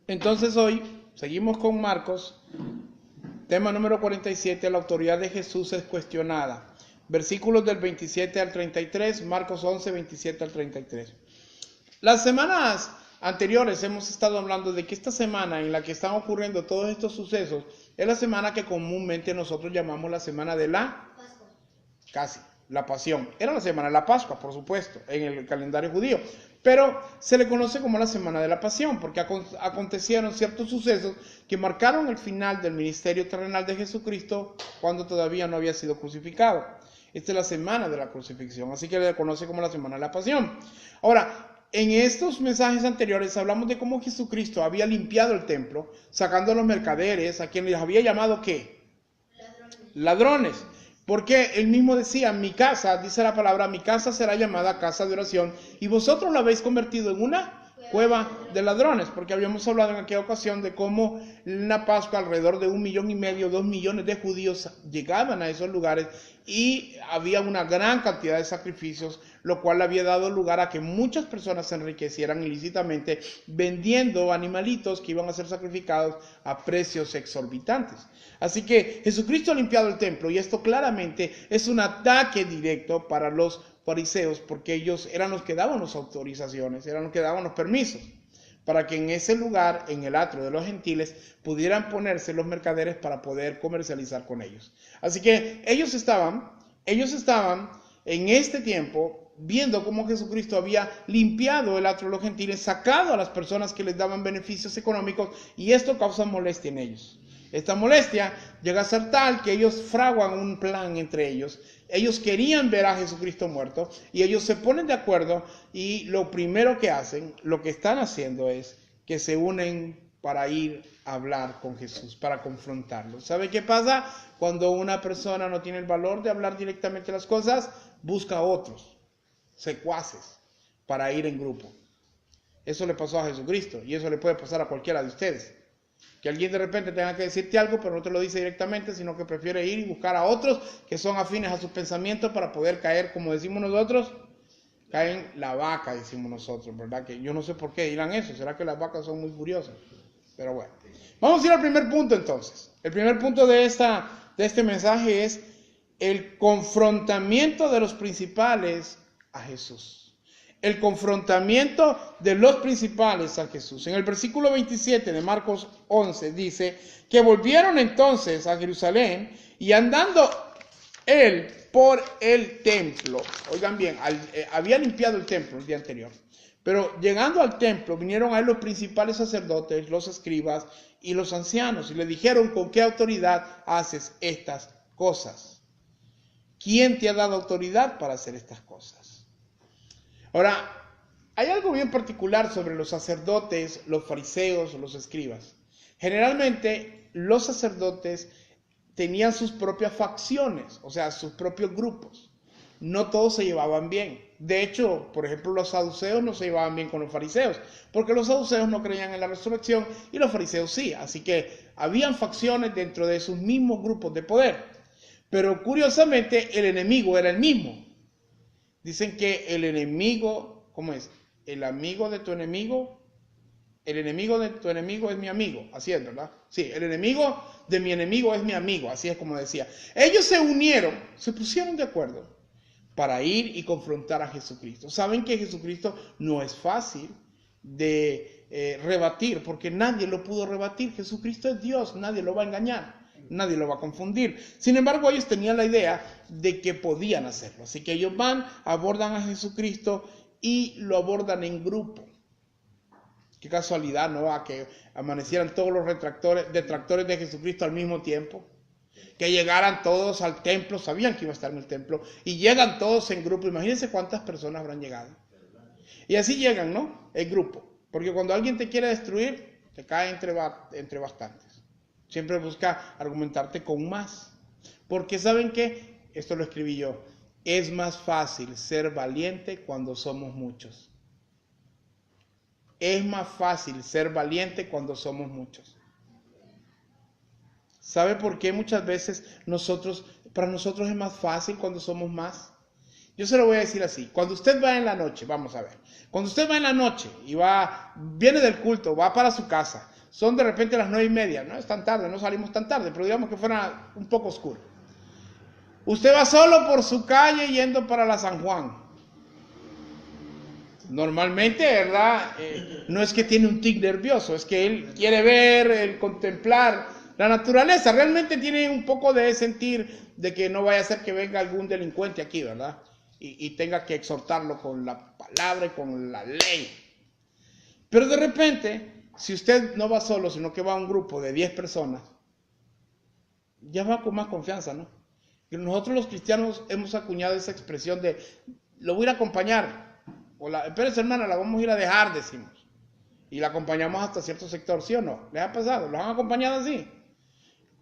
Entonces hoy seguimos con Marcos, tema número 47, la autoridad de Jesús es cuestionada. Versículos del 27 al 33, Marcos 11, 27 al 33. Las semanas anteriores hemos estado hablando de que esta semana en la que están ocurriendo todos estos sucesos es la semana que comúnmente nosotros llamamos la semana de la Pascua. Casi, la Pasión. Era la semana de la Pascua, por supuesto, en el calendario judío. Pero se le conoce como la semana de la Pasión, porque acontecieron ciertos sucesos que marcaron el final del ministerio terrenal de Jesucristo cuando todavía no había sido crucificado. Esta es la semana de la crucifixión, así que le conoce como la semana de la Pasión. Ahora, en estos mensajes anteriores hablamos de cómo Jesucristo había limpiado el templo, sacando a los mercaderes, a quienes les había llamado ¿qué? Ladrones. Porque él mismo decía, mi casa, dice la palabra, mi casa será llamada casa de oración, y vosotros la habéis convertido en una cueva de ladrones, porque habíamos hablado en aquella ocasión de cómo en la Pascua alrededor de 1,5 millones, 2 millones de judíos llegaban a esos lugares y había una gran cantidad de sacrificios, lo cual había dado lugar a que muchas personas se enriquecieran ilícitamente vendiendo animalitos que iban a ser sacrificados a precios exorbitantes. Así que Jesucristo ha limpiado el templo y esto claramente es un ataque directo para los fariseos, porque ellos eran los que daban las autorizaciones, eran los que daban los permisos para que en ese lugar, en el atrio de los gentiles, pudieran ponerse los mercaderes para poder comercializar con ellos. Así que ellos estaban en este tiempo viendo cómo Jesucristo había limpiado el atrio de los gentiles, sacado a las personas que les daban beneficios económicos, y esto causa molestia en ellos. Esta molestia llega a ser tal que ellos fraguan un plan entre ellos. Ellos querían ver a Jesucristo muerto y ellos se ponen de acuerdo y lo primero que hacen, lo que están haciendo es que se unen para ir a hablar con Jesús, para confrontarlo. ¿Sabe qué pasa? Cuando una persona no tiene el valor de hablar directamente las cosas, busca a otros, secuaces, para ir en grupo. Eso le pasó a Jesucristo y eso le puede pasar a cualquiera de ustedes. Que alguien de repente tenga que decirte algo, pero no te lo dice directamente, sino que prefiere ir y buscar a otros que son afines a sus pensamientos para poder caer, como decimos nosotros, caen la vaca, decimos nosotros, ¿verdad? Que yo no sé por qué dirán eso, será que las vacas son muy furiosas, pero bueno. Vamos a ir al primer punto entonces. El primer punto de este mensaje es el confrontamiento de los principales a Jesús. El confrontamiento de los principales a Jesús. En el versículo 27 de Marcos 11 dice que volvieron entonces a Jerusalén y andando él por el templo. Oigan bien, había limpiado el templo el día anterior. Pero llegando al templo vinieron a él los principales sacerdotes, los escribas y los ancianos y le dijeron, ¿con qué autoridad haces estas cosas? ¿Quién te ha dado autoridad para hacer estas cosas? Ahora, hay algo bien particular sobre los sacerdotes, los fariseos, los escribas. Generalmente, los sacerdotes tenían sus propias facciones, o sea, sus propios grupos. No todos se llevaban bien. De hecho, por ejemplo, los saduceos no se llevaban bien con los fariseos, porque los saduceos no creían en la resurrección y los fariseos sí. Así que habían facciones dentro de sus mismos grupos de poder. Pero curiosamente, el enemigo era el mismo. Dicen que el enemigo, ¿cómo es? El amigo de tu enemigo, el enemigo de tu enemigo es mi amigo. Así es, ¿verdad? Sí, el enemigo de mi enemigo es mi amigo. Así es como decía. Ellos se unieron, se pusieron de acuerdo para ir y confrontar a Jesucristo. Saben que Jesucristo no es fácil de rebatir, porque nadie lo pudo rebatir. Jesucristo es Dios, nadie lo va a engañar. Nadie lo va a confundir. Sin embargo, ellos tenían la idea de que podían hacerlo. Así que ellos van, abordan a Jesucristo y lo abordan en grupo. Qué casualidad, ¿no? A que amanecieran todos los detractores de Jesucristo al mismo tiempo. Que llegaran todos al templo, sabían que iba a estar en el templo, y llegan todos en grupo. Imagínense cuántas personas habrán llegado. Y así llegan, ¿no? En grupo. Porque cuando alguien te quiere destruir, te cae entre bastantes. Siempre busca argumentarte con más. Porque ¿saben qué? Esto lo escribí yo. Es más fácil ser valiente cuando somos muchos. Es más fácil ser valiente cuando somos muchos. ¿Sabe por qué muchas veces para nosotros es más fácil cuando somos más? Yo se lo voy a decir así. Cuando usted va en la noche, vamos a ver. Cuando usted va en la noche y viene del culto, va para su casa, son de repente las 9:30, no es tan tarde, no salimos tan tarde, pero digamos que fuera un poco oscuro. Usted va solo por su calle yendo para la San Juan. Normalmente, ¿verdad? No es que tiene un tic nervioso, es que él quiere ver, contemplar la naturaleza. Realmente tiene un poco de sentir de que no vaya a ser que venga algún delincuente aquí, ¿verdad? Y tenga que exhortarlo con la palabra y con la ley. Pero de repente, si usted no va solo, sino que va a un grupo de 10 personas, ya va con más confianza, ¿no? Y nosotros los cristianos hemos acuñado esa expresión de, lo voy a ir a acompañar. Espérense, hermana, la vamos a ir a dejar, decimos. Y la acompañamos hasta cierto sector, ¿sí o no? ¿Les ha pasado? ¿Los han acompañado así?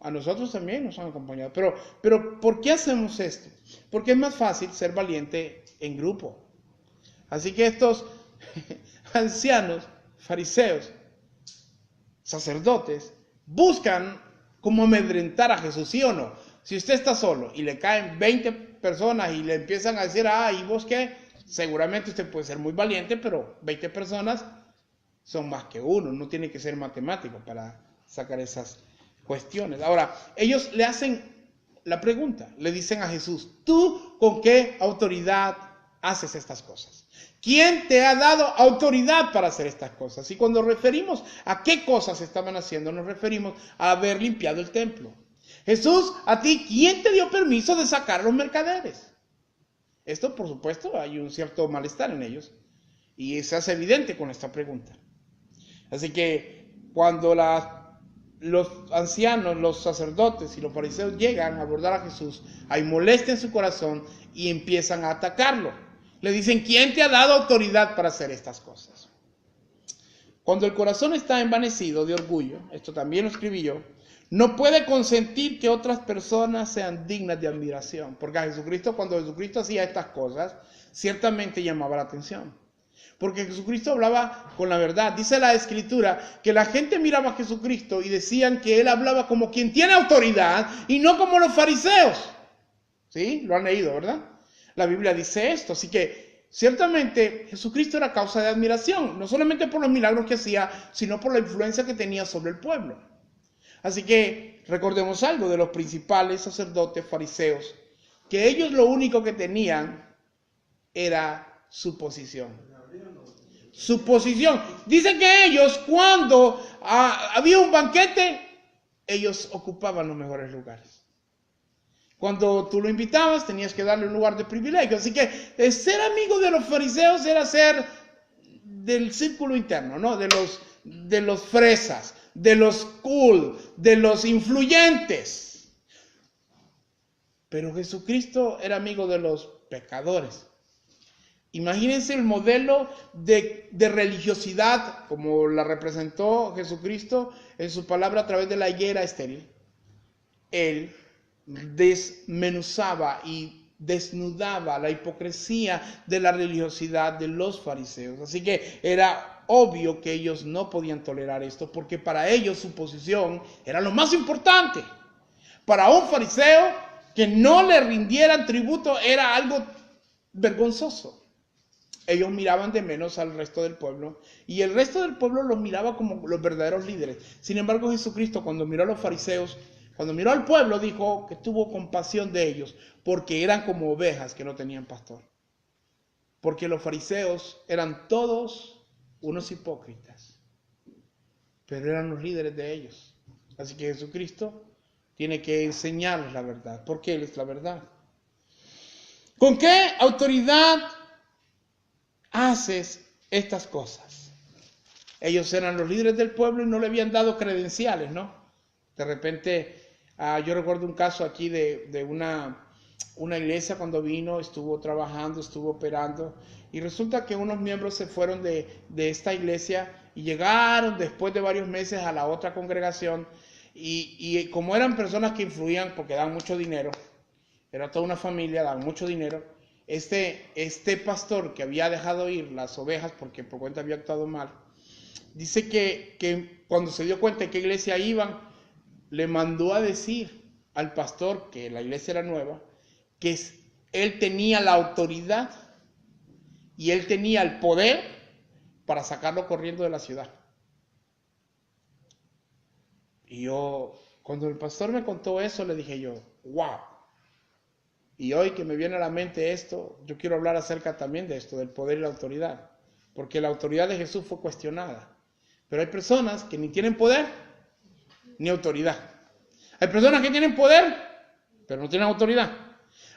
A nosotros también nos han acompañado. Pero ¿por qué hacemos esto? Porque es más fácil ser valiente en grupo. Así que estos ancianos, fariseos, sacerdotes, buscan cómo amedrentar a Jesús, ¿sí o no? Si usted está solo y le caen 20 personas y le empiezan a decir, ¿y vos qué? Seguramente usted puede ser muy valiente, pero 20 personas son más que uno. No tiene que ser matemático para sacar esas cuestiones. Ahora, ellos le hacen la pregunta, le dicen a Jesús, ¿tú con qué autoridad haces estas cosas? ¿Quién te ha dado autoridad para hacer estas cosas? Y cuando referimos a qué cosas estaban haciendo, nos referimos a haber limpiado el templo. Jesús, a ti, ¿quién te dio permiso de sacar a los mercaderes? Esto, por supuesto, hay un cierto malestar en ellos y se hace evidente con esta pregunta. Así que cuando los ancianos, los sacerdotes y los fariseos llegan a abordar a Jesús, hay molestia en su corazón y empiezan a atacarlo. Le dicen, ¿quién te ha dado autoridad para hacer estas cosas? Cuando el corazón está envanecido de orgullo, esto también lo escribí yo, no puede consentir que otras personas sean dignas de admiración. Porque a Jesucristo, cuando Jesucristo hacía estas cosas, ciertamente llamaba la atención. Porque Jesucristo hablaba con la verdad. Dice la Escritura que la gente miraba a Jesucristo y decían que Él hablaba como quien tiene autoridad y no como los fariseos. ¿Sí? Lo han leído, ¿verdad? La Biblia dice esto. Así que ciertamente Jesucristo era causa de admiración. No solamente por los milagros que hacía, sino por la influencia que tenía sobre el pueblo. Así que recordemos algo de los principales sacerdotes fariseos, que ellos lo único que tenían era su posición. Su posición. Dicen que ellos cuando había un banquete, ellos ocupaban los mejores lugares. Cuando tú lo invitabas, tenías que darle un lugar de privilegio. Así que ser amigo de los fariseos era ser del círculo interno, ¿no? De los fresas, de los cool, de los influyentes. Pero Jesucristo era amigo de los pecadores. Imagínense el modelo de religiosidad como la representó Jesucristo en su palabra a través de la higuera estéril. Él desmenuzaba y desnudaba la hipocresía de la religiosidad de los fariseos. Así que era obvio que ellos no podían tolerar esto, porque para ellos su posición era lo más importante. Para un fariseo, que no le rindieran tributo era algo vergonzoso. Ellos miraban de menos al resto del pueblo y el resto del pueblo los miraba como los verdaderos líderes. Sin embargo, Jesucristo, cuando miró a los fariseos, cuando miró al pueblo, dijo que tuvo compasión de ellos porque eran como ovejas que no tenían pastor. Porque los fariseos eran todos unos hipócritas, pero eran los líderes de ellos. Así que Jesucristo tiene que enseñarles la verdad, porque Él es la verdad. ¿Con qué autoridad haces estas cosas? Ellos eran los líderes del pueblo y no le habían dado credenciales, ¿no? De repente, yo recuerdo un caso aquí de una iglesia cuando vino, estuvo trabajando, estuvo operando, y resulta que unos miembros se fueron de esta iglesia y llegaron después de varios meses a la otra congregación, y como eran personas que influían porque daban mucho dinero, era toda una familia, daban mucho dinero, este pastor que había dejado ir las ovejas porque por cuenta había actuado mal, dice que cuando se dio cuenta de qué iglesia iban, le mandó a decir al pastor, que la iglesia era nueva, que él tenía la autoridad y él tenía el poder para sacarlo corriendo de la ciudad. Y cuando el pastor me contó eso, le dije yo, wow. Y hoy que me viene a la mente esto, yo quiero hablar acerca también de esto, del poder y la autoridad. Porque la autoridad de Jesús fue cuestionada. Pero hay personas que ni tienen poder ni autoridad. Hay personas que tienen poder, pero no tienen autoridad.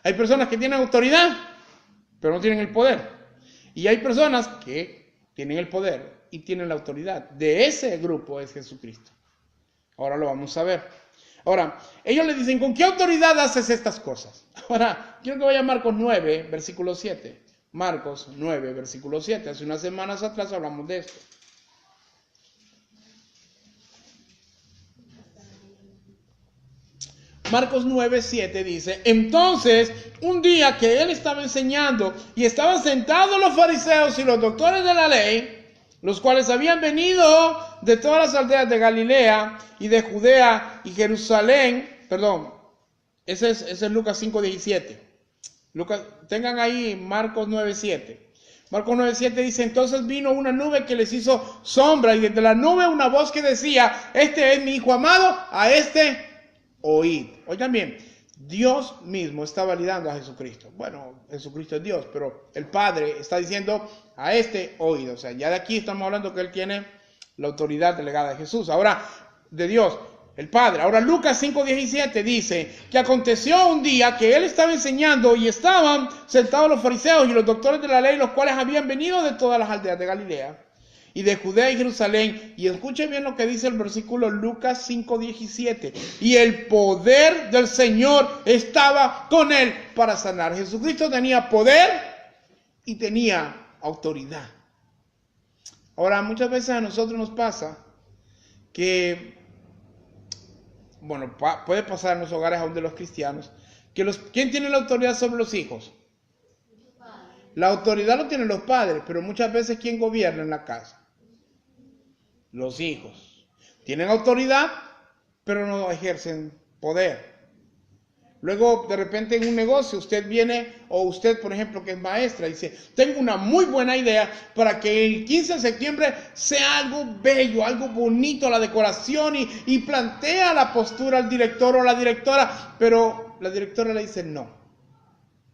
Hay personas que tienen autoridad, pero no tienen el poder. Y hay personas que tienen el poder y tienen la autoridad. De ese grupo es Jesucristo. Ahora lo vamos a ver. Ahora, ellos le dicen, ¿con qué autoridad haces estas cosas? Ahora, quiero que vaya a Marcos 9, versículo 7. Marcos 9, versículo 7. Hace unas semanas atrás hablamos de esto. Marcos 9, 7 dice, entonces, un día que él estaba enseñando y estaban sentados los fariseos y los doctores de la ley, los cuales habían venido de todas las aldeas de Galilea y de Judea y Jerusalén, perdón, ese es Lucas 5, 17. Tengan ahí Marcos 9, 7. Marcos 9, 7 dice, entonces vino una nube que les hizo sombra y desde la nube una voz que decía, este es mi hijo amado, a este oíd. Oigan bien, Dios mismo está validando a Jesucristo. Bueno, Jesucristo es Dios, pero el Padre está diciendo a este oíd. O sea, ya de aquí estamos hablando que Él tiene la autoridad delegada de Jesús. Ahora, de Dios, el Padre. Ahora, Lucas 5:17 dice que aconteció un día que Él estaba enseñando y estaban sentados los fariseos y los doctores de la ley, los cuales habían venido de todas las aldeas de Galilea y de Judea y Jerusalén. Y escuchen bien lo que dice el versículo Lucas 5:17. Y el poder del Señor estaba con él para sanar. Jesucristo tenía poder y tenía autoridad. Ahora, muchas veces a nosotros nos pasa que, bueno, puede pasar en los hogares aún de los cristianos, que ¿quién tiene la autoridad sobre los hijos? La autoridad lo tienen los padres, pero muchas veces ¿quién gobierna en la casa? Los hijos. Tienen autoridad, pero no ejercen poder. Luego, de repente en un negocio, usted viene, o usted, por ejemplo, que es maestra, dice, tengo una muy buena idea para que el 15 de septiembre sea algo bello, algo bonito, la decoración, y plantea la postura al director o la directora, pero la directora le dice no.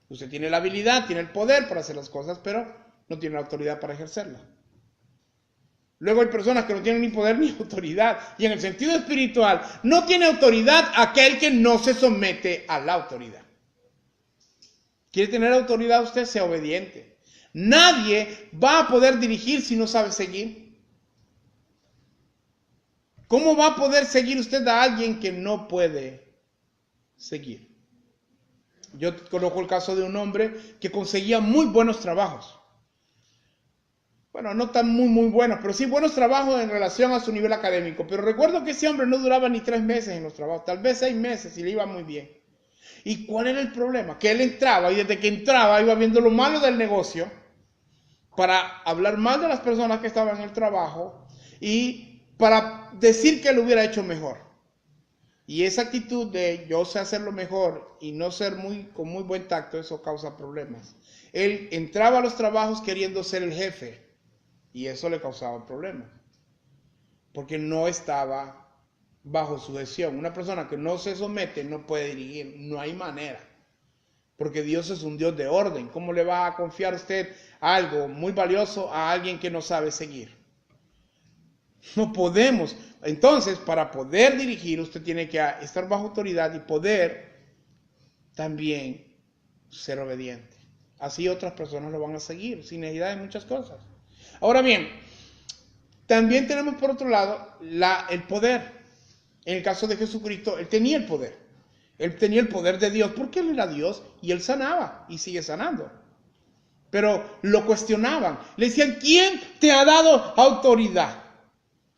Usted tiene la habilidad, tiene el poder para hacer las cosas, pero no tiene la autoridad para ejercerla. Luego hay personas que no tienen ni poder ni autoridad. Y en el sentido espiritual, no tiene autoridad aquel que no se somete a la autoridad. ¿Quiere tener autoridad usted? Sea obediente. Nadie va a poder dirigir si no sabe seguir. ¿Cómo va a poder seguir usted a alguien que no puede seguir? Yo conozco el caso de un hombre que conseguía muy buenos trabajos. Bueno, no tan muy buenos, pero sí buenos trabajos en relación a su nivel académico. Pero recuerdo que ese hombre no duraba ni 3 meses en los trabajos, tal vez 6 meses y le iba muy bien. ¿Y cuál era el problema? Que él entraba y desde que entraba iba viendo lo malo del negocio para hablar mal de las personas que estaban en el trabajo y para decir que lo hubiera hecho mejor. Y esa actitud de yo sé hacerlo mejor y no ser con muy buen tacto, eso causa problemas. Él entraba a los trabajos queriendo ser el jefe. Y eso le causaba problemas, porque no estaba bajo sujeción. Una persona que no se somete no puede dirigir, no hay manera, porque Dios es un Dios de orden. ¿Cómo le va a confiar usted algo muy valioso a alguien que no sabe seguir? No podemos. Entonces, para poder dirigir, usted tiene que estar bajo autoridad y poder también ser obediente. Así otras personas lo van a seguir, sin necesidad de muchas cosas. Ahora bien, también tenemos por otro lado el poder. En el caso de Jesucristo, Él tenía el poder. Él tenía el poder de Dios porque Él era Dios y Él sanaba y sigue sanando. Pero lo cuestionaban. Le decían, ¿quién te ha dado autoridad?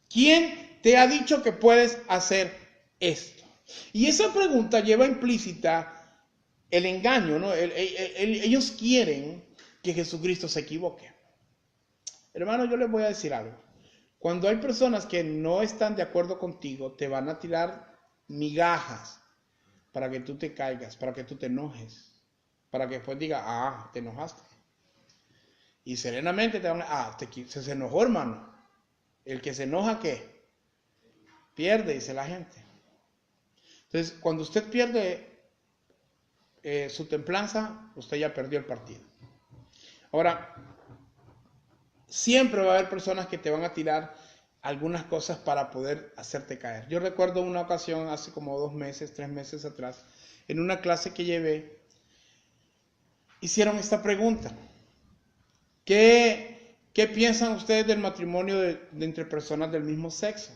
¿Quién te ha dicho que puedes hacer esto? Y esa pregunta lleva implícita el engaño, ¿no? Ellos quieren que Jesucristo se equivoque. Hermano, yo les voy a decir algo. Cuando hay personas que no están de acuerdo contigo, te van a tirar migajas para que tú te caigas, para que tú te enojes, para que después diga, te enojaste. Y serenamente te van a, se enojó, hermano. El que se enoja, ¿qué? pierde, dice la gente. Entonces, cuando usted pierde su templanza, usted ya perdió el partido. Ahora, siempre va a haber personas que te van a tirar algunas cosas para poder hacerte caer. Yo recuerdo una ocasión hace como 2 meses, 3 meses atrás, en una clase que llevé, hicieron esta pregunta. ¿Qué piensan ustedes del matrimonio de entre personas del mismo sexo?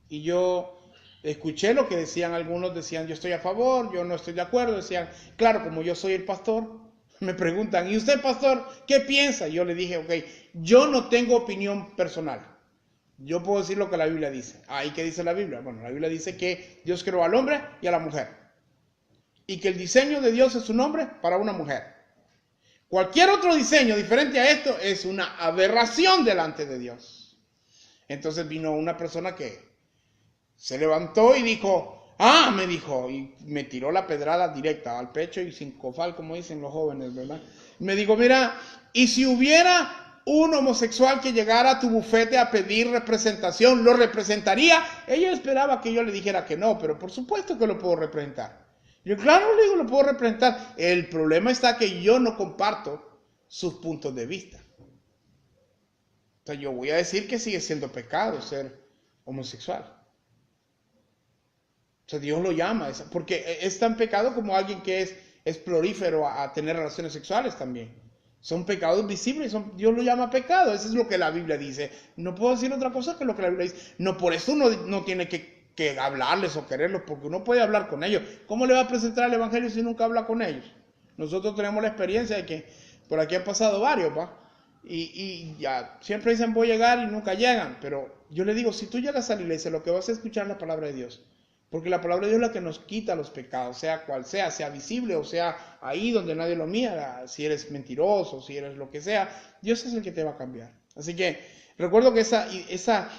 Y yo escuché lo que decían algunos, decían yo estoy a favor, yo no estoy de acuerdo, decían, claro, como yo soy el pastor, me preguntan, ¿y usted, pastor, qué piensa? Yo le dije, ok, yo no tengo opinión personal. Yo puedo decir lo que la Biblia dice. ¿Y qué dice la Biblia? Bueno, la Biblia dice que Dios creó al hombre y a la mujer. Y que el diseño de Dios es un hombre para una mujer. Cualquier otro diseño diferente a esto es una aberración delante de Dios. Entonces vino una persona que se levantó y dijo, me dijo, y me tiró la pedrada directa al pecho y sin cofal, como dicen los jóvenes, ¿verdad? Me dijo, mira, y si hubiera un homosexual que llegara a tu bufete a pedir representación, ¿lo representaría? Ella esperaba que yo le dijera que no, pero por supuesto que lo puedo representar. Yo, claro, le digo, lo puedo representar. El problema está que yo no comparto sus puntos de vista. O sea, yo voy a decir que sigue siendo pecado ser homosexual. O sea, Dios lo llama, porque es tan pecado como alguien que es prolífero a tener relaciones sexuales también. Son pecados visibles, Dios lo llama pecado, eso es lo que la Biblia dice. No puedo decir otra cosa que lo que la Biblia dice. No, por eso uno no tiene que hablarles o quererlos, porque uno puede hablar con ellos. ¿Cómo le va a presentar el Evangelio si nunca habla con ellos? Nosotros tenemos la experiencia de que por aquí han pasado varios, ¿va? Y ya siempre dicen voy a llegar y nunca llegan, pero yo le digo, si tú llegas a la iglesia, lo que vas a escuchar es la palabra de Dios. Porque la palabra de Dios es la que nos quita los pecados, sea cual sea visible o sea ahí donde nadie lo mira, si eres mentiroso, si eres lo que sea, Dios es el que te va a cambiar. Así que recuerdo que esa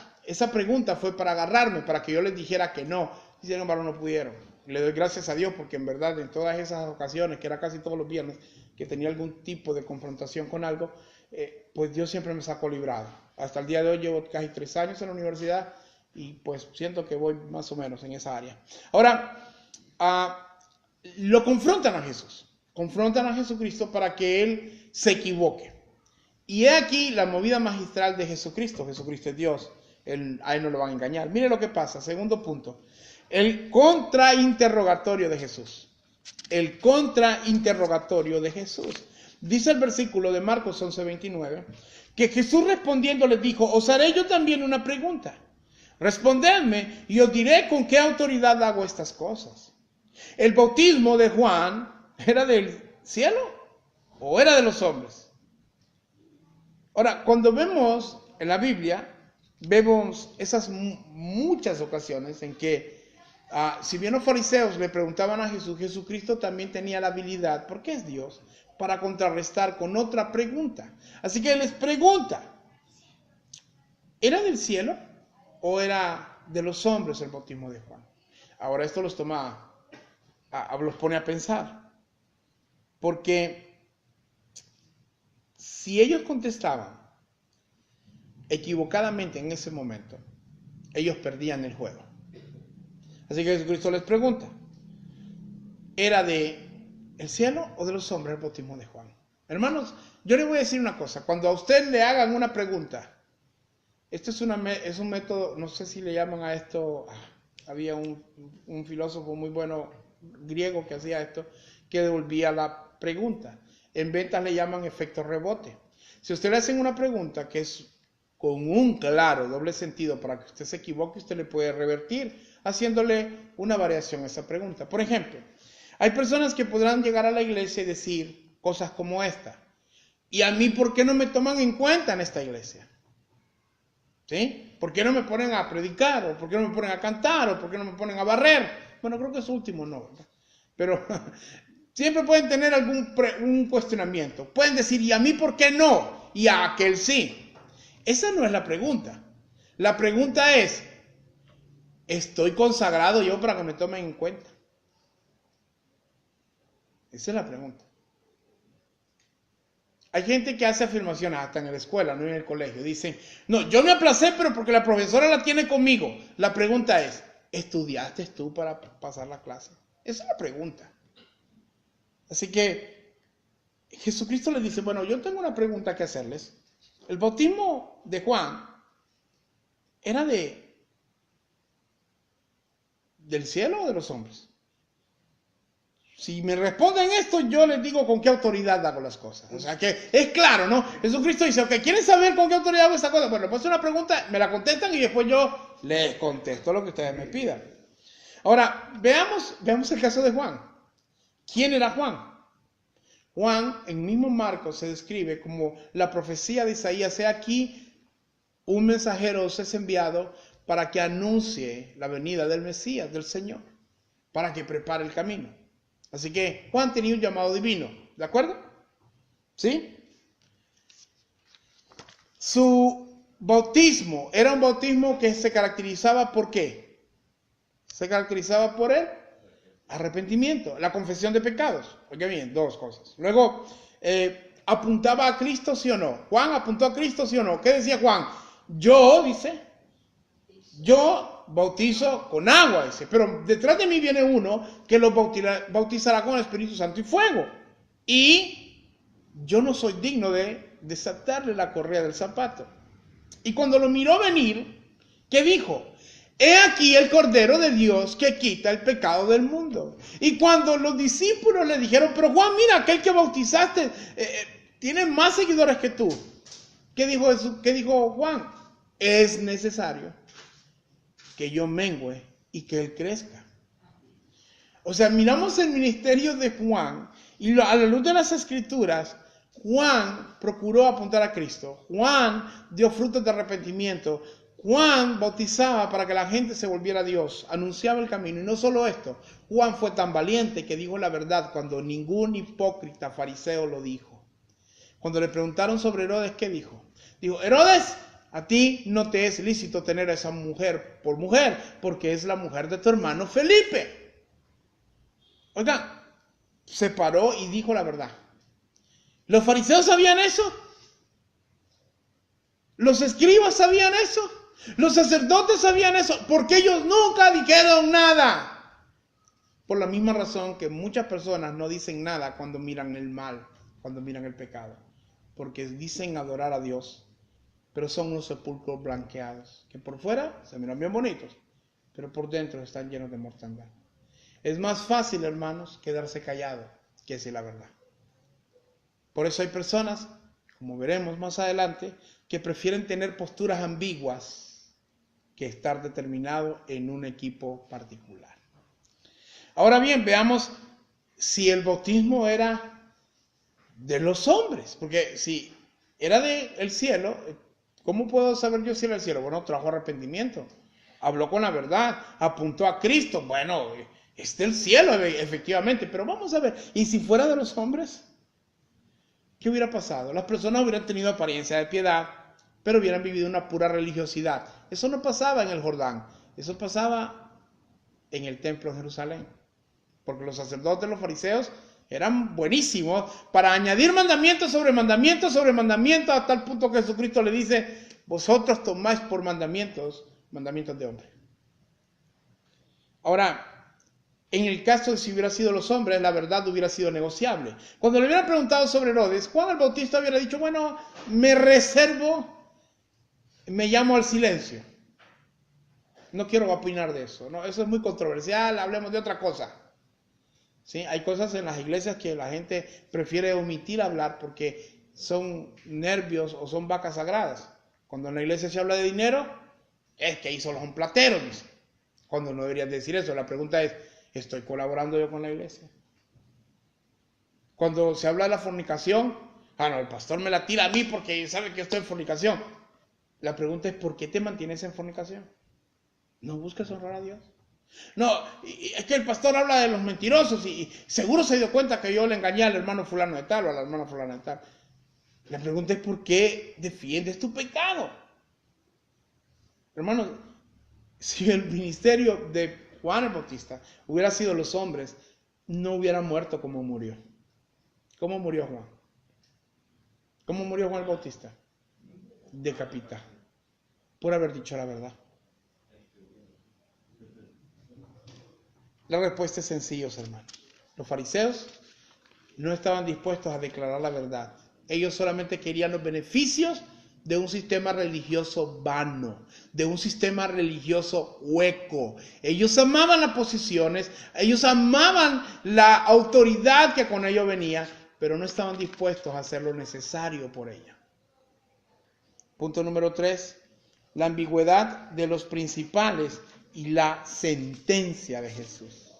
pregunta fue para agarrarme, para que yo les dijera que no, y sin embargo no pudieron. Le doy gracias a Dios porque en verdad en todas esas ocasiones, que era casi todos los viernes, que tenía algún tipo de confrontación con algo, pues Dios siempre me sacó librado. Hasta el día de hoy llevo casi 3 años en la universidad, y pues siento que voy más o menos en esa área. Ahora, lo confrontan a Jesús. Confrontan a Jesucristo para que Él se equivoque. Y he aquí la movida magistral de Jesucristo. Jesucristo es Dios. A Él no lo van a engañar. Mire lo que pasa. Segundo punto. El contrainterrogatorio de Jesús. El contrainterrogatorio de Jesús. Dice el versículo de Marcos 11:29, que Jesús respondiendo les dijo, os haré yo también una pregunta. Respondedme y os diré con qué autoridad hago estas cosas. ¿El bautismo de Juan era del cielo o era de los hombres? Ahora, cuando vemos en la Biblia, vemos esas muchas ocasiones en que, si bien los fariseos le preguntaban a Jesús, Jesucristo también tenía la habilidad, porque es Dios, para contrarrestar con otra pregunta. Así que Él les pregunta, ¿era del cielo o era de los hombres el bautismo de Juan? Ahora esto los pone a pensar, porque si ellos contestaban equivocadamente en ese momento, ellos perdían el juego. Así que Jesucristo les pregunta, ¿era de el cielo o de los hombres el bautismo de Juan? Hermanos, yo les voy a decir una cosa, cuando a usted le hagan una pregunta, esto es un método, no sé si le llaman a esto, había un filósofo muy bueno griego que hacía esto, que devolvía la pregunta. En ventas le llaman efecto rebote. Si usted le hacen una pregunta que es con un claro doble sentido para que usted se equivoque, usted le puede revertir haciéndole una variación a esa pregunta. Por ejemplo, hay personas que podrán llegar a la iglesia y decir cosas como esta. ¿Y a mí por qué no me toman en cuenta en esta iglesia? ¿Sí? ¿Por qué no me ponen a predicar? ¿O por qué no me ponen a cantar? ¿O por qué no me ponen a barrer? Bueno, creo que eso último no, ¿verdad? Pero siempre pueden tener un cuestionamiento. Pueden decir, ¿y a mí por qué no? Y a aquel sí. Esa no es la pregunta. La pregunta es, ¿estoy consagrado yo para que me tomen en cuenta? Esa es la pregunta. Hay gente que hace afirmaciones hasta en la escuela, no en el colegio. Dicen, no, yo me aplacé, pero porque la profesora la tiene conmigo. La pregunta es, ¿estudiaste tú para pasar la clase? Esa es la pregunta. Así que Jesucristo le dice, bueno, yo tengo una pregunta que hacerles. El bautismo de Juan era del cielo o de los hombres. Si me responden esto, yo les digo con qué autoridad hago las cosas. O sea que es claro, ¿no? Jesucristo dice, ok, ¿quieren saber con qué autoridad hago esta cosa? Bueno, les pongo una pregunta, me la contestan y después yo les contesto lo que ustedes me pidan. Ahora, veamos el caso de Juan. ¿Quién era Juan? Juan, en mismo Marcos, se describe como la profecía de Isaías. He aquí, un mensajero os es enviado para que anuncie la venida del Mesías, del Señor, para que prepare el camino. Así que Juan tenía un llamado divino, ¿de acuerdo? ¿Sí? Su bautismo era un bautismo que se caracterizaba ¿por qué? Se caracterizaba por el arrepentimiento, la confesión de pecados. Oiga bien, dos cosas. Luego, ¿apuntaba a Cristo, sí o no? Juan apuntó a Cristo, sí o no. ¿Qué decía Juan? Yo bautizo con agua, dice, pero detrás de mí viene uno que los bautizará con el Espíritu Santo y fuego. Y yo no soy digno de desatarle la correa del zapato. Y cuando lo miró venir, ¿qué dijo? He aquí el Cordero de Dios que quita el pecado del mundo. Y cuando los discípulos le dijeron, pero Juan, mira, aquel que bautizaste tiene más seguidores que tú. ¿Qué dijo Juan? Es necesario que yo mengüe y que él crezca. O sea, miramos el ministerio de Juan y a la luz de las Escrituras, Juan procuró apuntar a Cristo. Juan dio frutos de arrepentimiento. Juan bautizaba para que la gente se volviera a Dios, anunciaba el camino. Y no solo esto, Juan fue tan valiente que dijo la verdad cuando ningún hipócrita fariseo lo dijo. Cuando le preguntaron sobre Herodes, ¿qué dijo? Dijo, Herodes, a ti no te es lícito tener a esa mujer por mujer, porque es la mujer de tu hermano Felipe. Oigan, se paró y dijo la verdad. ¿Los fariseos sabían eso? ¿Los escribas sabían eso? ¿Los sacerdotes sabían eso? Porque ellos nunca dijeron nada. Por la misma razón que muchas personas no dicen nada cuando miran el mal, cuando miran el pecado. Porque dicen adorar a Dios, pero son unos sepulcros blanqueados, que por fuera se miran bien bonitos, pero por dentro están llenos de mortandad. Es más fácil, hermanos, quedarse callado que decir la verdad. Por eso hay personas, como veremos más adelante, que prefieren tener posturas ambiguas que estar determinado en un equipo particular. Ahora bien, veamos si el bautismo era de los hombres, porque si era del cielo, ¿cómo puedo saber yo si era del cielo? Bueno, trajo arrepentimiento, habló con la verdad, apuntó a Cristo. Bueno, es del cielo, efectivamente, pero vamos a ver, ¿y si fuera de los hombres? ¿Qué hubiera pasado? Las personas hubieran tenido apariencia de piedad, pero hubieran vivido una pura religiosidad. Eso no pasaba en el Jordán, eso pasaba en el templo de Jerusalén. Porque los sacerdotes, los fariseos, eran buenísimos para añadir mandamientos sobre mandamientos sobre mandamientos, hasta el punto que Jesucristo le dice, vosotros tomáis por mandamientos de hombre. Ahora, en el caso de si hubiera sido los hombres, la verdad hubiera sido negociable. Cuando le hubieran preguntado sobre Herodes, Juan el Bautista hubiera dicho, bueno, me llamo al silencio. No quiero opinar de eso, no, eso es muy controversial, hablemos de otra cosa. ¿Sí? Hay cosas en las iglesias que la gente prefiere omitir hablar porque son nervios o son vacas sagradas. Cuando en la iglesia se habla de dinero, es que ahí solo son plateros, dice. Cuando no deberías decir eso, la pregunta es, ¿estoy colaborando yo con la iglesia? Cuando se habla de la fornicación, no, el pastor me la tira a mí porque sabe que yo estoy en fornicación. La pregunta es, ¿por qué te mantienes en fornicación? ¿No buscas honrar a Dios? No, es que el pastor habla de los mentirosos y seguro se dio cuenta que yo le engañé al hermano fulano de tal o a la hermana fulana de tal. La pregunta es, ¿por qué defiendes tu pecado? Hermanos, si el ministerio de Juan el Bautista hubiera sido los hombres, no hubiera muerto como murió. ¿Cómo murió Juan? ¿Cómo murió Juan el Bautista? Decapitado, por haber dicho la verdad. La respuesta es sencilla, hermanos. Los fariseos no estaban dispuestos a declarar la verdad. Ellos solamente querían los beneficios de un sistema religioso vano, de un sistema religioso hueco. Ellos amaban las posiciones, ellos amaban la autoridad que con ello venía, pero no estaban dispuestos a hacer lo necesario por ella. Punto número 3, la ambigüedad de los principales y la sentencia de Jesús.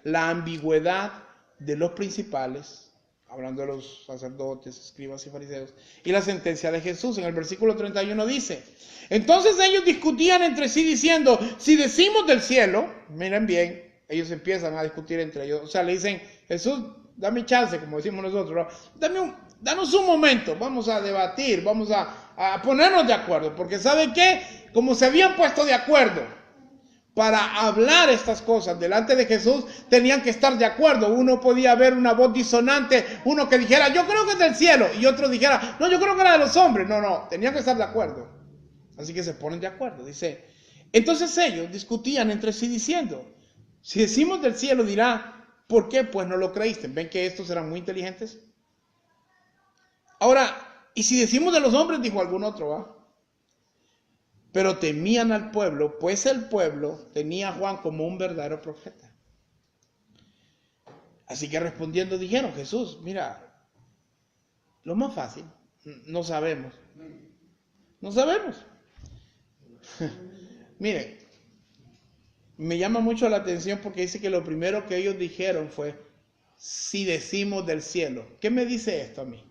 La ambigüedad de los principales, hablando de los sacerdotes, escribas y fariseos, y la sentencia de Jesús. En el versículo 31 dice: entonces ellos discutían entre sí diciendo, si decimos del cielo, miren bien, ellos empiezan a discutir entre ellos, o sea, le dicen, Jesús, dame chance, como decimos nosotros, ¿no? Danos un momento, vamos a debatir, vamos a ponernos de acuerdo, porque ¿sabe qué? Como se habían puesto de acuerdo para hablar estas cosas delante de Jesús, tenían que estar de acuerdo. Uno podía ver una voz disonante, uno que dijera, yo creo que es del cielo, y otro dijera, no, yo creo que era de los hombres. No, tenían que estar de acuerdo. Así que se ponen de acuerdo, dice. Entonces ellos discutían entre sí diciendo, si decimos del cielo, dirá, ¿por qué pues no lo creíste? ¿Ven que estos eran muy inteligentes? Ahora, y si decimos de los hombres, dijo algún otro, ¿va? Pero temían al pueblo, pues el pueblo tenía a Juan como un verdadero profeta. Así que respondiendo dijeron, Jesús, mira, lo más fácil, no sabemos. No sabemos. Miren, me llama mucho la atención porque dice que lo primero que ellos dijeron fue, si decimos del cielo. ¿Qué me dice esto a mí?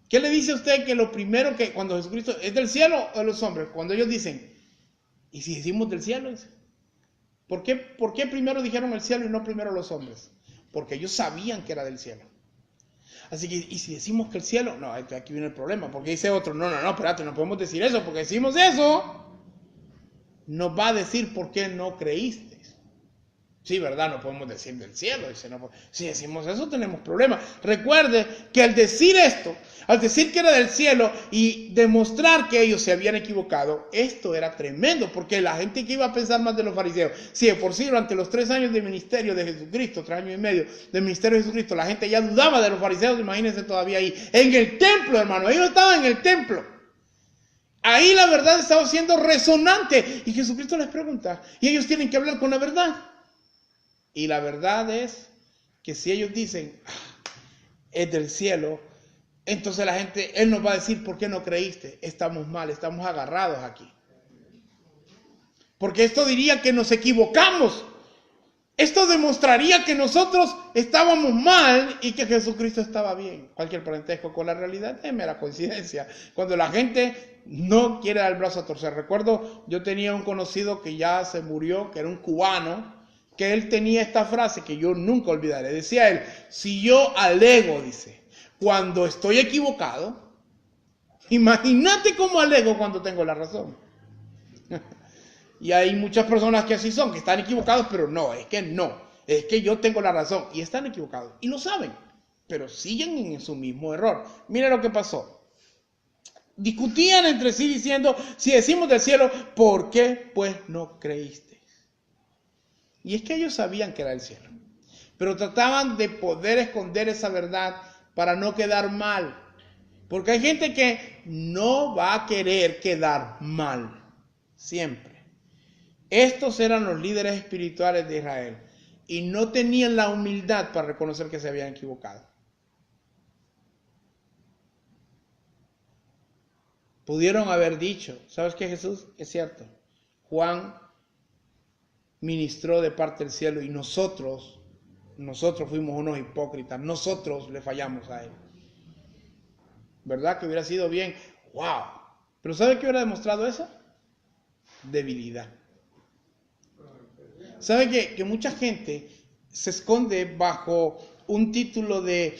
¿Qué le dice a usted que lo primero que cuando Jesucristo es del cielo o de los hombres? Cuando ellos dicen, ¿y si decimos del cielo? ¿Por qué primero dijeron el cielo y no primero los hombres? Porque ellos sabían que era del cielo. Así que, ¿y si decimos que el cielo? No, aquí viene el problema, porque dice otro, no, espérate, no podemos decir eso, porque decimos eso, nos va a decir por qué no creíste. Sí, ¿verdad? No podemos decir del cielo. Dice, no, si decimos eso tenemos problemas. Recuerde que al decir esto, al decir que era del cielo y demostrar que ellos se habían equivocado, esto era tremendo, porque la gente que iba a pensar más de los fariseos, si de por sí durante los 3 años de ministerio de Jesucristo, 3 años y medio de ministerio de Jesucristo, la gente ya dudaba de los fariseos, imagínense todavía ahí, en el templo, hermano, ellos estaban en el templo. Ahí la verdad estaba siendo resonante y Jesucristo les pregunta, y ellos tienen que hablar con la verdad. Y la verdad es que si ellos dicen, es del cielo, entonces la gente, Él nos va a decir, ¿por qué no creíste? Estamos mal, estamos agarrados aquí. Porque esto diría que nos equivocamos. Esto demostraría que nosotros estábamos mal y que Jesucristo estaba bien. Cualquier parentesco con la realidad es mera coincidencia. Cuando la gente no quiere dar el brazo a torcer. Recuerdo, yo tenía un conocido que ya se murió, que era un cubano, que él tenía esta frase que yo nunca olvidaré. Decía él, si yo alego, dice, cuando estoy equivocado, imagínate cómo alego cuando tengo la razón. Y hay muchas personas que así son, que están equivocados, pero no, es que yo tengo la razón. Y están equivocados, y lo saben, pero siguen en su mismo error. Mira lo que pasó. Discutían entre sí diciendo, si decimos del cielo, ¿por qué pues no creíste? Y es que ellos sabían que era el cielo, pero trataban de poder esconder esa verdad para no quedar mal. Porque hay gente que no va a querer quedar mal, siempre. Estos eran los líderes espirituales de Israel y no tenían la humildad para reconocer que se habían equivocado. Pudieron haber dicho, ¿sabes qué, Jesús? Es cierto, Juan ministró de parte del cielo y nosotros fuimos unos hipócritas, nosotros le fallamos a él. ¿Verdad que hubiera sido bien? ¡Wow! ¿Pero sabe qué hubiera demostrado eso? Debilidad. ¿Sabe que mucha gente se esconde bajo un título de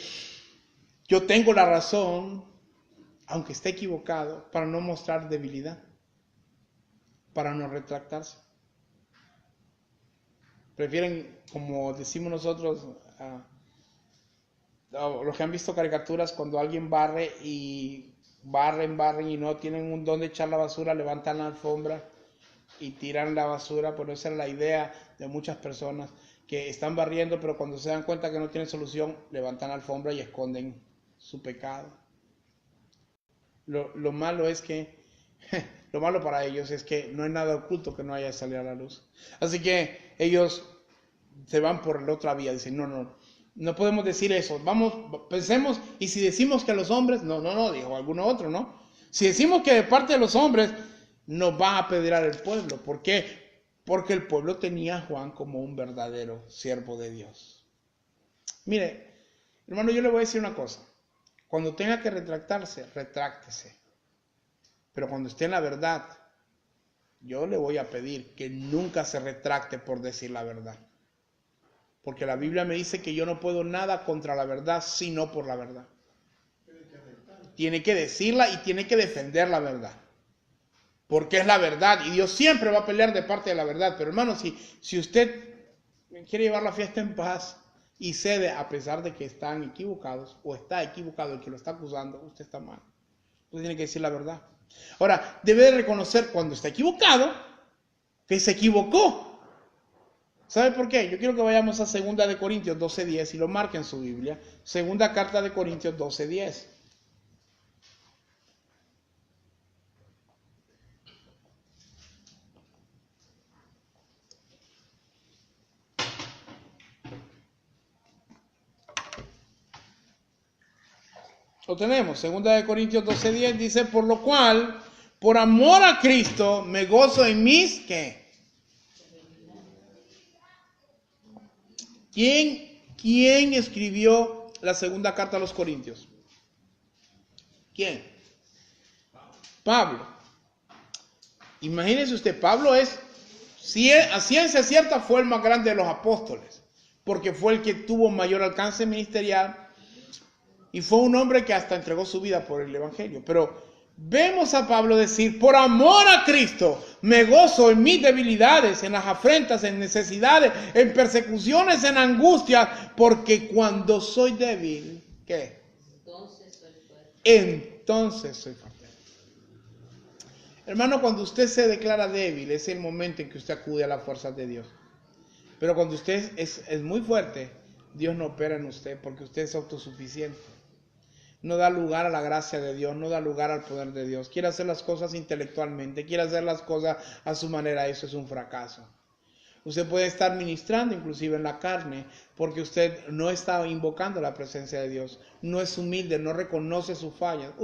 yo tengo la razón, aunque esté equivocado, para no mostrar debilidad, para no retractarse? Prefieren, como decimos nosotros, Los que han visto caricaturas, cuando alguien barre y barren y no tienen un don de echar la basura, levantan la alfombra y tiran la basura. Por esa es la idea de muchas personas que están barriendo, pero cuando se dan cuenta que no tienen solución, levantan la alfombra y esconden su pecado. Lo malo es que, lo malo para ellos es que no hay nada oculto que no haya salido a la luz. Así que ellos se van por la otra vía, dicen, no podemos decir eso, vamos, pensemos, y si decimos que los hombres, no, dijo alguno otro, ¿no? Si decimos que de parte de los hombres, nos va a apedrear el pueblo. ¿Por qué? Porque el pueblo tenía a Juan como un verdadero siervo de Dios. Mire, hermano, yo le voy a decir una cosa. Cuando tenga que retractarse, retráctese. Pero cuando esté en la verdad, yo le voy a pedir que nunca se retracte por decir la verdad. Porque la Biblia me dice que yo no puedo nada contra la verdad, sino por la verdad. Tiene que decirla y tiene que defender la verdad. Porque es la verdad. Y Dios siempre va a pelear de parte de la verdad. Pero hermano, si usted quiere llevar la fiesta en paz y cede a pesar de que están equivocados, o está equivocado el que lo está acusando, usted está mal. Usted tiene que decir la verdad. Ahora, debe de reconocer cuando está equivocado, que se equivocó. ¿Sabe por qué? Yo quiero que vayamos a 2 de Corintios 12:10 y lo marquen en su Biblia. 2 carta de Corintios 12:10. Lo tenemos. 2 de Corintios 12:10 dice, por lo cual, por amor a Cristo, me gozo en mis, ¿qué? ¿Quién escribió la 2 carta a los Corintios? ¿Quién? Pablo. Imagínese usted, Pablo es, a ciencia cierta, fue el más grande de los apóstoles, porque fue el que tuvo mayor alcance ministerial y fue un hombre que hasta entregó su vida por el evangelio. Pero vemos a Pablo decir, por amor a Cristo, me gozo en mis debilidades, en las afrentas, en necesidades, en persecuciones, en angustias, porque cuando soy débil, ¿qué? Entonces soy fuerte. Hermano, cuando usted se declara débil, es el momento en que usted acude a las fuerzas de Dios. Pero cuando usted es muy fuerte, Dios no opera en usted porque usted es autosuficiente. No da lugar a la gracia de Dios, no da lugar al poder de Dios. Quiere hacer las cosas intelectualmente, quiere hacer las cosas a su manera, eso es un fracaso. Usted puede estar ministrando inclusive en la carne porque usted no está invocando la presencia de Dios, no es humilde, no reconoce sus fallas.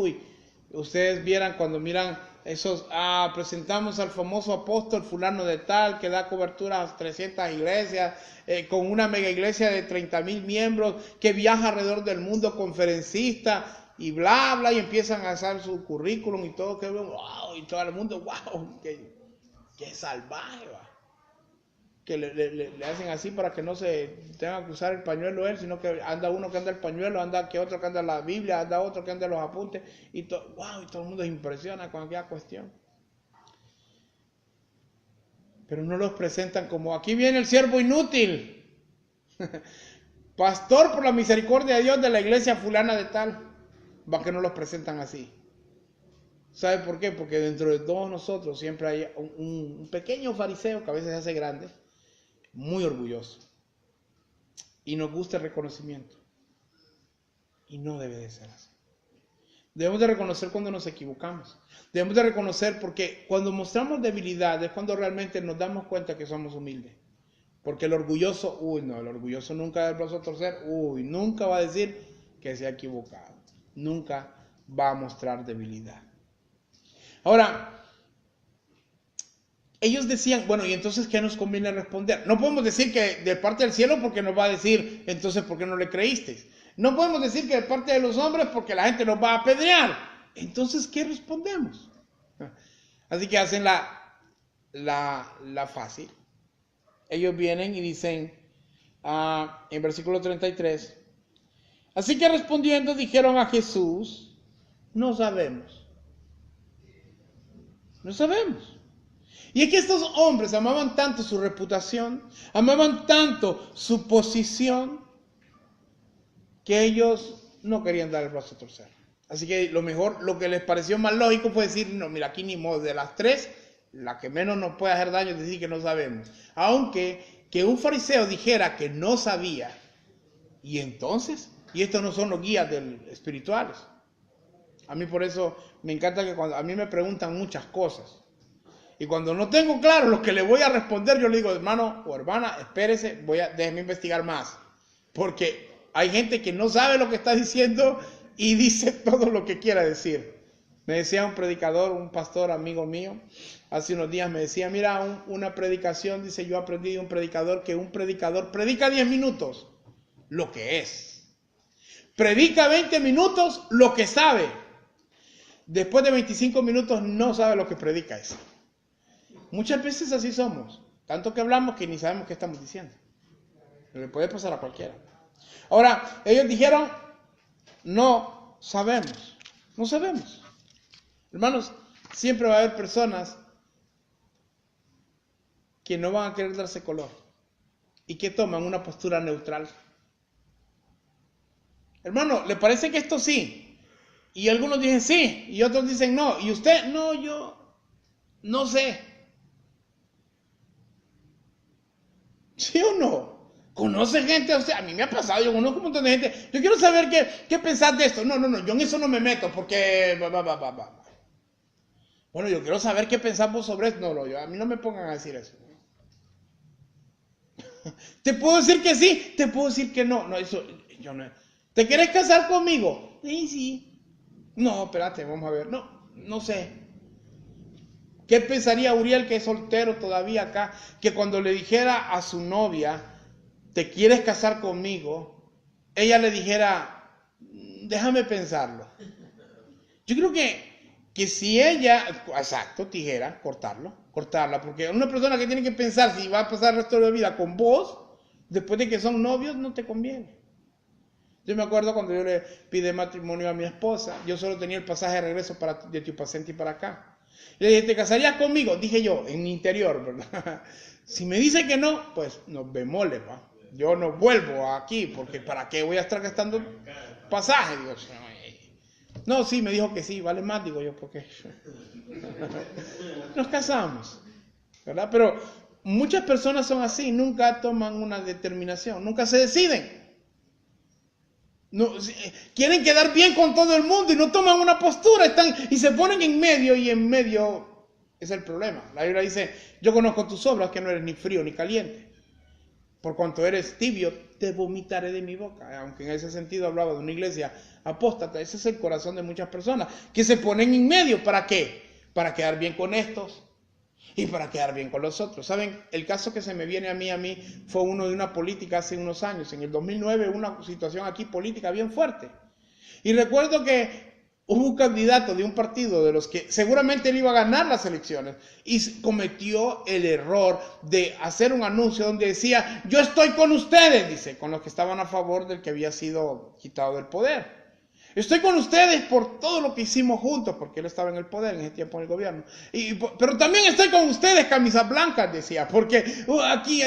Ustedes vieran cuando miran esos, presentamos al famoso apóstol fulano de tal que da cobertura a 300 iglesias, con una mega iglesia de 30,000 miembros, que viaja alrededor del mundo, conferencista y bla bla, y empiezan a hacer su currículum y todo, que wow, y todo el mundo, wow, que salvaje, va. Que le hacen así para que no se tenga que usar el pañuelo él, sino que anda uno que anda el pañuelo, anda que otro que anda la Biblia, anda otro que anda los apuntes, y wow, y todo el mundo se impresiona con aquella cuestión. Pero no los presentan como, aquí viene el siervo inútil, pastor por la misericordia de Dios de la iglesia fulana de tal. Va que no los presentan así. ¿Sabe por qué? Porque dentro de todos nosotros siempre hay un pequeño fariseo que a veces se hace grande, muy orgulloso, y nos gusta el reconocimiento, y no debe de ser así. Debemos de reconocer cuando nos equivocamos, debemos de reconocer, porque cuando mostramos debilidad es cuando realmente nos damos cuenta que somos humildes, porque el orgulloso, el orgulloso nunca da el brazo a torcer, nunca va a decir que se ha equivocado, nunca va a mostrar debilidad. Ahora, ellos decían, bueno, ¿y entonces qué nos conviene responder? No podemos decir que de parte del cielo porque nos va a decir, entonces, ¿por qué no le creísteis? No podemos decir que de parte de los hombres porque la gente nos va a apedrear. Entonces, ¿qué respondemos? Así que hacen la fácil. Ellos vienen y dicen, en versículo 33, así que respondiendo dijeron a Jesús, no sabemos. No sabemos. Y es que estos hombres amaban tanto su reputación, amaban tanto su posición, que ellos no querían dar el brazo a torcer. Así que lo que les pareció más lógico fue decir, no, mira, aquí ni modo, de las tres, la que menos nos puede hacer daño es decir que no sabemos. Aunque que un fariseo dijera que no sabía, y entonces, y estos no son los guías espirituales. A mí por eso me encanta que cuando a mí me preguntan muchas cosas, y cuando no tengo claro lo que le voy a responder, yo le digo, hermano o hermana, espérese, déjeme investigar más. Porque hay gente que no sabe lo que está diciendo y dice todo lo que quiera decir. Me decía un predicador, un pastor amigo mío, hace unos días me decía, mira, una predicación, dice, yo aprendí de un predicador que un predicador predica 10 minutos, lo que es. Predica 20 minutos, lo que sabe. Después de 25 minutos no sabe lo que predica eso. Muchas veces así somos. Tanto que hablamos que ni sabemos qué estamos diciendo. Le puede pasar a cualquiera. Ahora, ellos dijeron, no sabemos. No sabemos. Hermanos, siempre va a haber personas que no van a querer darse color y que toman una postura neutral. Hermano, ¿le parece que esto sí? Y algunos dicen sí, y otros dicen no. Y usted, no, yo no sé. ¿Sí o no? ¿Conoce gente? O sea, a mí me ha pasado, yo conozco un montón de gente. Yo quiero saber qué pensás de esto. No, yo en eso no me meto porque... Bueno, yo quiero saber qué pensamos sobre esto. No, a mí no me pongan a decir eso. Te puedo decir que sí, te puedo decir que no. No, eso, yo no. ¿Te querés casar conmigo? Sí. No, espérate, vamos a ver. No sé. ¿Qué pensaría Uriel, que es soltero todavía acá, que cuando le dijera a su novia, ¿te quieres casar conmigo? Ella le dijera, déjame pensarlo. Yo creo que si ella, exacto, tijera, cortarla, porque una persona que tiene que pensar si va a pasar el resto de la vida con vos, después de que son novios, no te conviene. Yo me acuerdo cuando yo le pide matrimonio a mi esposa, yo solo tenía el pasaje de regreso de Tiupacenti para acá. Le dije, ¿te casarías conmigo? Dije yo, en mi interior, ¿verdad? Si me dice que no, pues nos vemos, ¿va? Yo no vuelvo aquí, porque ¿para qué voy a estar gastando pasaje? Digo, no, sí, me dijo que sí, vale más, digo yo, porque nos casamos, ¿verdad? Pero muchas personas son así, nunca toman una determinación, nunca se deciden. No, quieren quedar bien con todo el mundo y no toman una postura, y se ponen en medio, y en medio es el problema. La Biblia dice, yo conozco tus obras, que no eres ni frío ni caliente. Por cuanto eres tibio, te vomitaré de mi boca. Aunque en ese sentido hablaba de una iglesia apóstata. Ese es el corazón de muchas personas, que se ponen en medio. ¿Para qué? Para quedar bien con estos y para quedar bien con los otros. ¿Saben? El caso que se me viene a mí fue uno de una política hace unos años. En el 2009, una situación aquí política bien fuerte. Y recuerdo que hubo un candidato de un partido de los que seguramente él iba a ganar las elecciones y cometió el error de hacer un anuncio donde decía, yo estoy con ustedes, dice, con los que estaban a favor del que había sido quitado del poder. Estoy con ustedes por todo lo que hicimos juntos, porque él estaba en el poder en ese tiempo en el gobierno. Pero también estoy con ustedes, camisas blancas, decía, porque aquí...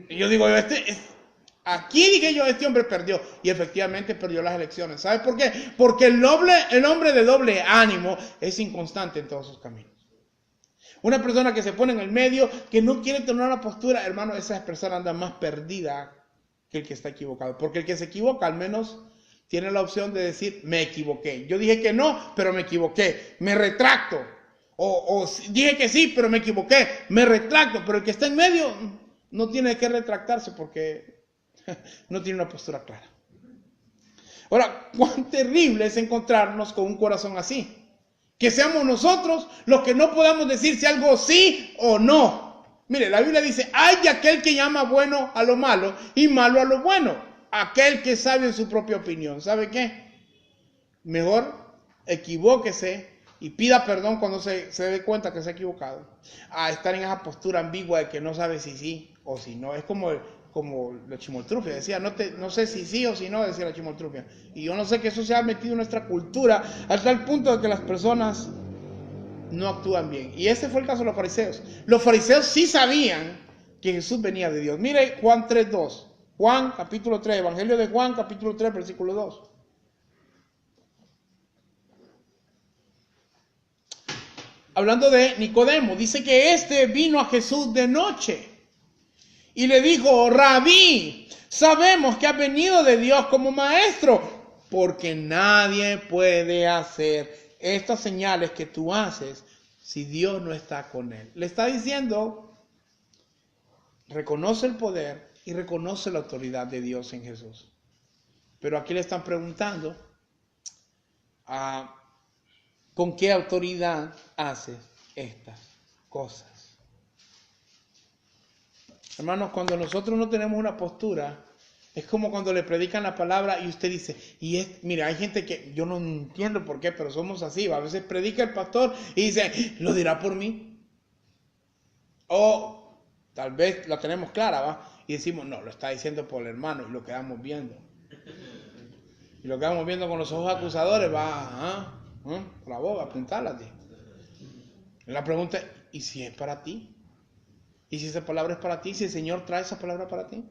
yo digo, aquí dije yo, este hombre perdió. Y efectivamente perdió las elecciones. ¿Sabe por qué? Porque el hombre de doble ánimo es inconstante en todos sus caminos. Una persona que se pone en el medio, que no quiere tener una postura, hermano, esa persona anda más perdida que el que está equivocado. Porque el que se equivoca al menos tiene la opción de decir, me equivoqué. Yo dije que no, pero me equivoqué. Me retracto. O dije que sí, pero me equivoqué. Me retracto. Pero el que está en medio no tiene que retractarse porque no tiene una postura clara. Ahora, cuán terrible es encontrarnos con un corazón así. Que seamos nosotros los que no podamos decir si algo sí o no. Mire, la Biblia dice, hay de aquel que llama bueno a lo malo y malo a lo bueno. Aquel que sabe en su propia opinión. ¿Sabe qué? Mejor equivóquese y pida perdón cuando se dé cuenta que se ha equivocado. A estar en esa postura ambigua de que no sabe si sí o si no. Es como la chimoltrufia. Decía, no sé si sí o si no, decía la chimoltrufia. Y yo no sé que eso se ha metido en nuestra cultura hasta el punto de que las personas no actúan bien. Y ese fue el caso de los fariseos. Los fariseos sí sabían que Jesús venía de Dios. Mire Juan 3:2. Juan capítulo 3, Evangelio de Juan capítulo 3, versículo 2. Hablando de Nicodemo, dice que este vino a Jesús de noche y le dijo: Rabí, sabemos que has venido de Dios como maestro, porque nadie puede hacer estas señales que tú haces si Dios no está con él. Le está diciendo, reconoce el poder y reconoce la autoridad de Dios en Jesús. Pero aquí le están preguntando, ¿con qué autoridad haces estas cosas? Hermanos, cuando nosotros no tenemos una postura, es como cuando le predican la palabra y usted dice, mira, hay gente que yo no entiendo por qué, pero somos así. A veces predica el pastor y dice, ¿lo dirá por mí? O tal vez la tenemos clara, ¿va? Y decimos, no, lo está diciendo por el hermano, y lo quedamos viendo. Y lo quedamos viendo con los ojos acusadores, va, por la boca, apuntarla a ti. La pregunta es, ¿y si es para ti? ¿Y si esa palabra es para ti? ¿Si el Señor trae esa palabra para ti?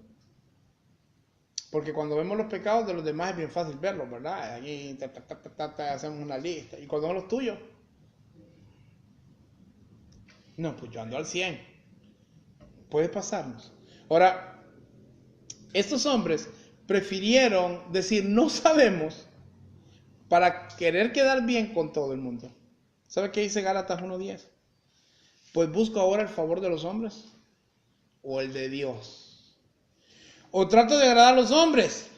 Porque cuando vemos los pecados de los demás es bien fácil verlos, ¿verdad? Aquí hacemos una lista. ¿Y cuando son los tuyos? No, pues yo ando al 100. Puede pasarnos. Ahora, estos hombres prefirieron decir no sabemos para querer quedar bien con todo el mundo. ¿Sabe qué dice Gálatas 1:10? Pues busco ahora el favor de los hombres o el de Dios. O trato de agradar a los hombres.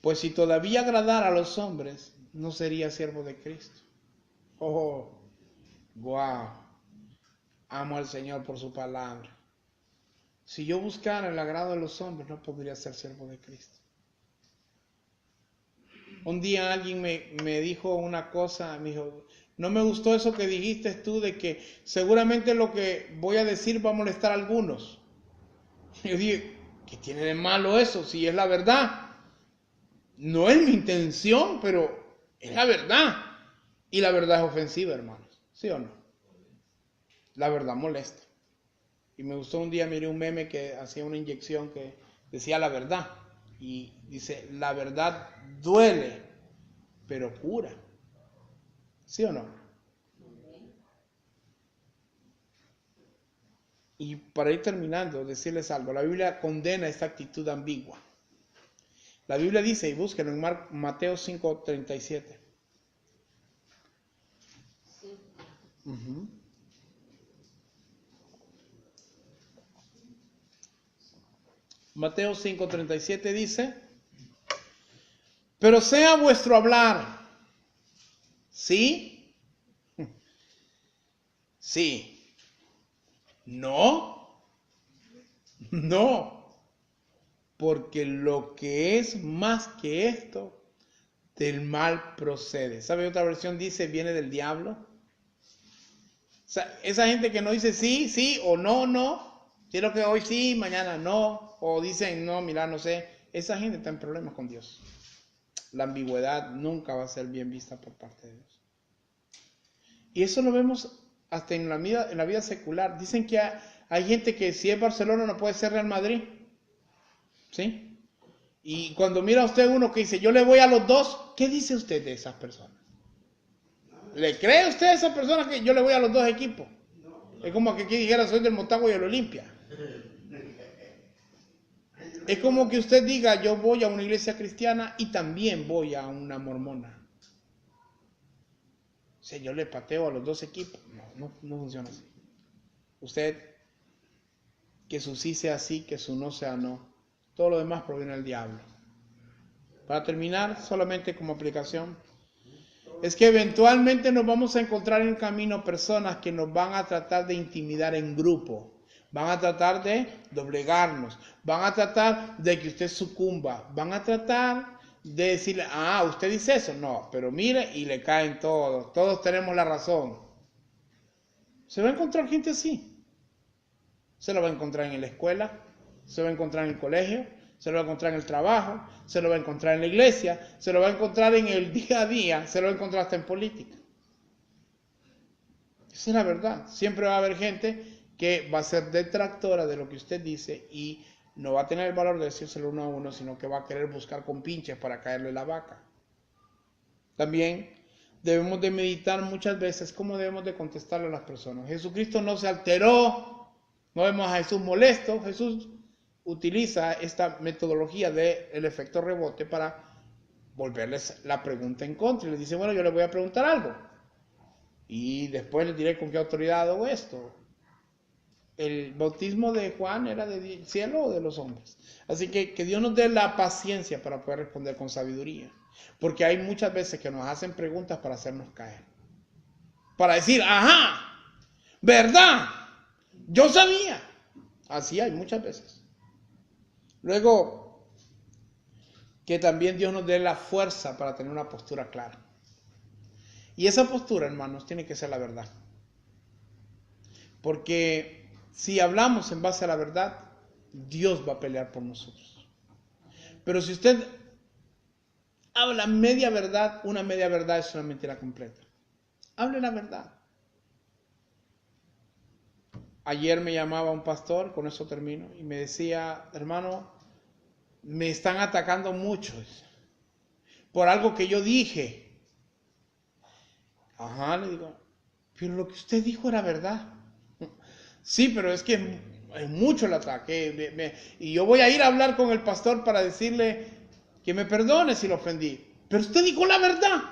Pues si todavía agradara a los hombres, no sería siervo de Cristo. Oh, wow. Amo al Señor por su palabra. Si yo buscara el agrado de los hombres, no podría ser siervo de Cristo. Un día alguien me dijo una cosa, me dijo, no me gustó eso que dijiste tú de que seguramente lo que voy a decir va a molestar a algunos. Yo dije, ¿qué tiene de malo eso? Si es la verdad. No es mi intención, pero es la verdad. Y la verdad es ofensiva, hermanos. ¿Sí o no? La verdad molesta. Y me gustó un día, miré un meme que hacía una inyección que decía la verdad. Y dice, la verdad duele, pero cura. ¿Sí o no? Y para ir terminando, decirles algo. La Biblia condena esta actitud ambigua. La Biblia dice, y búsquenlo en Mateo 5:37. Uh-huh. Mateo 5:37 dice, pero sea vuestro hablar, ¿sí? Sí. No. No. Porque lo que es más que esto, del mal procede. ¿Sabe? Otra versión dice, viene del diablo. O sea, esa gente que no dice sí, sí o no, no. Quiero que hoy sí, mañana no. O dicen, no, mira, no sé. Esa gente está en problemas con Dios. La ambigüedad nunca va a ser bien vista por parte de Dios. Y eso lo vemos hasta en la vida secular. Dicen que hay gente que si es Barcelona no puede ser Real Madrid. ¿Sí? Y cuando mira usted uno que dice, yo le voy a los dos, ¿qué dice usted de esas personas? ¿Le cree usted a esa persona que yo le voy a los dos equipos? Es como que aquí dijera, soy del Motagua y del Olimpia. Es como que usted diga, yo voy a una iglesia cristiana y también voy a una mormona. O sea, yo le pateo a los dos equipos. No funciona así. Usted, que su sí sea sí, que su no sea no. Todo lo demás proviene del diablo. Para terminar, solamente como aplicación, es que eventualmente nos vamos a encontrar en el camino personas que nos van a tratar de intimidar en grupo. Van a tratar de doblegarnos. Van a tratar de que usted sucumba. Van a tratar de decirle, usted dice eso. No, pero mire, y le caen todos. Todos tenemos la razón. Se va a encontrar gente así. Se lo va a encontrar en la escuela. Se va a encontrar en el colegio. Se lo va a encontrar en el trabajo. Se lo va a encontrar en la iglesia. Se lo va a encontrar en el día a día. Se lo va a encontrar hasta en política. Esa es la verdad. Siempre va a haber gente que va a ser detractora de lo que usted dice y no va a tener el valor de decírselo uno a uno, sino que va a querer buscar con pinches para caerle la vaca. También debemos de meditar muchas veces cómo debemos de contestarle a las personas. Jesucristo no se alteró, no vemos a Jesús molesto. Jesús utiliza esta metodología del efecto rebote para volverles la pregunta en contra. Y les dice, bueno, yo les voy a preguntar algo. Y después les diré con qué autoridad hago esto. ¿El bautismo de Juan era del cielo o de los hombres? Así que Dios nos dé la paciencia para poder responder con sabiduría. Porque hay muchas veces que nos hacen preguntas para hacernos caer. Para decir, ajá, ¿verdad? Yo sabía. Así hay muchas veces. Luego, que también Dios nos dé la fuerza para tener una postura clara. Y esa postura, hermanos, tiene que ser la verdad. Porque si hablamos en base a la verdad, Dios va a pelear por nosotros. Pero si usted habla media verdad, una media verdad es una mentira completa. Hable la verdad. Ayer me llamaba un pastor, con eso termino, y me decía, hermano, me están atacando mucho por algo que yo dije. Ajá, le digo, pero lo que usted dijo era verdad. Sí, pero es que es mucho el ataque. Y yo voy a ir a hablar con el pastor para decirle que me perdone si lo ofendí. Pero usted dijo la verdad.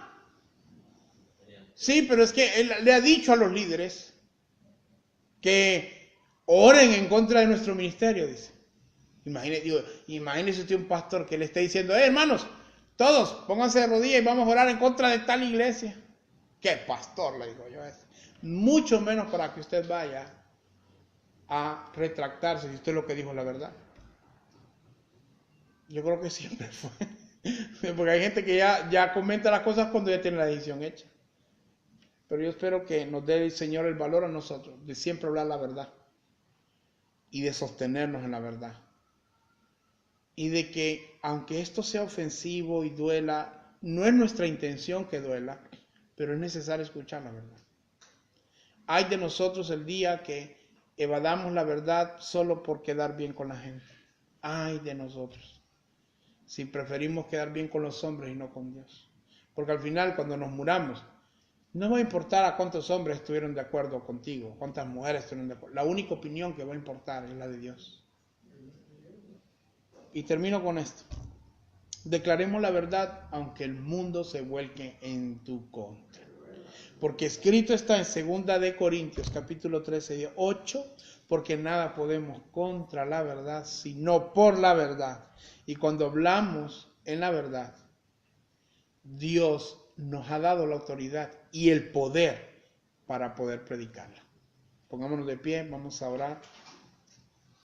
Sí, pero es que él le ha dicho a los líderes que oren en contra de nuestro ministerio, dice. Imagínese usted un pastor que le esté diciendo, hermanos, todos pónganse de rodillas y vamos a orar en contra de tal iglesia. ¿Qué pastor? Le digo yo. Mucho menos para que usted vaya a retractarse si usted lo que dijo es la verdad. Yo creo que siempre fue. Porque hay gente que ya comenta las cosas cuando ya tiene la decisión hecha. Pero yo espero que nos dé el Señor el valor a nosotros de siempre hablar la verdad y de sostenernos en la verdad. Y de que aunque esto sea ofensivo y duela, no es nuestra intención que duela, pero es necesario escuchar la verdad. Hay de nosotros el día que evadamos la verdad solo por quedar bien con la gente. Ay de nosotros, si preferimos quedar bien con los hombres y no con Dios. Porque al final, cuando nos muramos, no va a importar a cuántos hombres estuvieron de acuerdo contigo, cuántas mujeres estuvieron de acuerdo. La única opinión que va a importar es la de Dios. Y termino con esto. Declaremos la verdad aunque el mundo se vuelque en tu contra. Porque escrito está en 2 de Corintios, capítulo 13, 8, porque nada podemos contra la verdad, sino por la verdad. Y cuando hablamos en la verdad, Dios nos ha dado la autoridad y el poder para poder predicarla. Pongámonos de pie, vamos a orar.